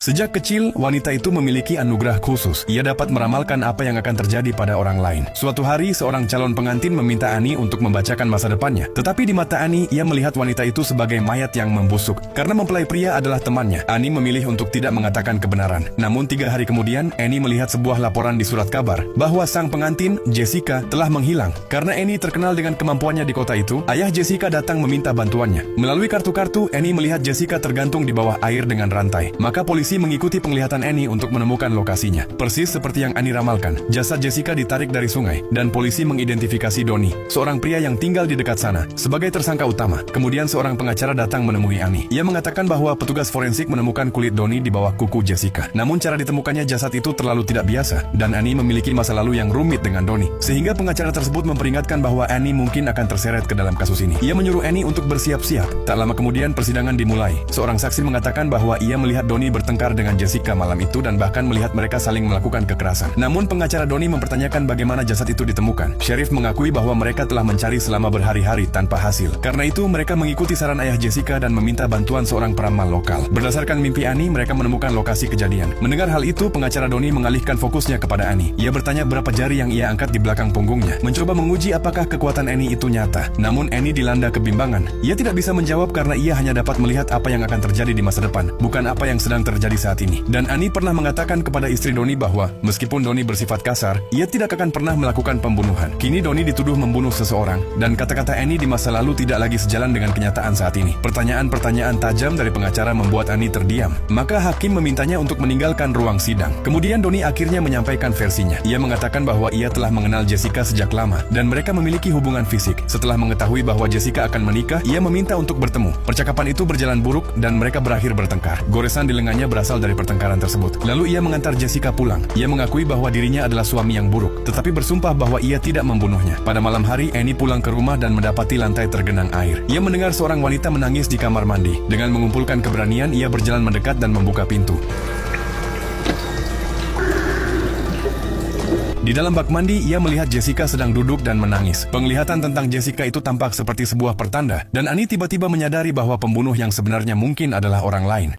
Sejak kecil, wanita itu memiliki anugerah khusus. Ia dapat meramalkan apa yang akan terjadi pada orang lain. Suatu hari, seorang calon pengantin meminta Annie untuk membacakan masa depannya. Tetapi di mata Annie, ia melihat wanita itu sebagai mayat yang membusuk. Karena mempelai pria adalah temannya, Annie memilih untuk tidak mengatakan kebenaran. Namun 3 hari kemudian, Annie melihat sebuah laporan di surat kabar bahwa sang pengantin, Jessica, telah menghilang. Karena Annie terkenal dengan kemampuannya di kota itu, ayah Jessica datang meminta bantuannya. Melalui kartu-kartu, Annie melihat Jessica tergantung di bawah air dengan rantai. Maka polisi mengikuti penglihatan Annie untuk menemukan lokasinya. Persis seperti yang Annie ramalkan, jasad Jessica ditarik dari sungai, dan polisi mengidentifikasi Donnie, seorang pria yang tinggal di dekat sana, sebagai tersangka utama. Kemudian seorang pengacara datang menemui Annie. Ia mengatakan bahwa petugas forensik menemukan kulit Donnie di bawah kuku Jessica. Namun cara ditemukannya jasad itu terlalu tidak biasa, dan Annie memiliki masa lalu yang rumit dengan Donnie. Sehingga pengacara tersebut memperingatkan bahwa Annie mungkin akan terseret ke dalam kasus ini. Ia menyuruh Annie untuk bersiap-siap. Tak lama kemudian persidangan dimulai. Seorang saksi mengatakan bahwa ia melihat Donnie bertengkar dengan Jessica malam itu dan bahkan melihat mereka saling melakukan kekerasan. Namun pengacara Donnie mempertanyakan bagaimana jasad itu ditemukan. Sheriff mengakui bahwa mereka telah mencari selama berhari-hari tanpa hasil. Karena itu mereka mengikuti saran ayah Jessica dan meminta bantuan seorang peramal lokal. Berdasarkan mimpi Annie, mereka menemukan lokasi kejadian. Mendengar hal itu, pengacara Donnie mengalihkan fokusnya kepada Annie. Ia bertanya berapa jari yang ia angkat di belakang punggungnya, mencoba menguji apakah kekuatan Annie itu nyata. Namun Annie dilanda kebimbangan. Ia tidak bisa menjawab karena ia hanya dapat melihat apa yang akan terjadi di masa depan, bukan apa yang sedang terjadi saat ini. Dan Annie pernah mengatakan kepada istri Donnie bahwa meskipun Donnie bersifat kasar, ia tidak akan pernah melakukan pembunuhan. Kini Donnie dituduh membunuh seseorang, dan kata-kata Annie di masa lalu tidak lagi sejalan dengan kenyataan saat ini. Pertanyaan-pertanyaan tajam dari pengacara membuat Annie terdiam. Maka hakim memintanya untuk meninggalkan ruang sidang. Kemudian Donnie akhirnya menyampaikan versinya. Ia mengatakan bahwa ia telah mengenal Jessica sejak lama, dan mereka memiliki hubungan fisik. Setelah mengetahui bahwa Jessica akan menikah, ia meminta untuk bertemu. Percakapan itu berjalan buruk, dan mereka berakhir bertengkar. Goresan di lengannya berasal dari pertengkaran tersebut. Lalu ia mengantar Jessica pulang. Ia mengakui bahwa dirinya adalah suami yang buruk, tetapi bersumpah bahwa ia tidak membunuhnya. Pada malam hari, Annie pulang ke rumah dan mendapati lantai tergenang air. Ia mendengar seorang wanita menangis di kamar mandi. Dengan mengumpulkan keberanian, ia berjalan mendekat dan membuka pintu. Di dalam bak mandi, ia melihat Jessica sedang duduk dan menangis. Penglihatan tentang Jessica itu tampak seperti sebuah pertanda, dan Annie tiba-tiba menyadari bahwa pembunuh yang sebenarnya mungkin adalah orang lain.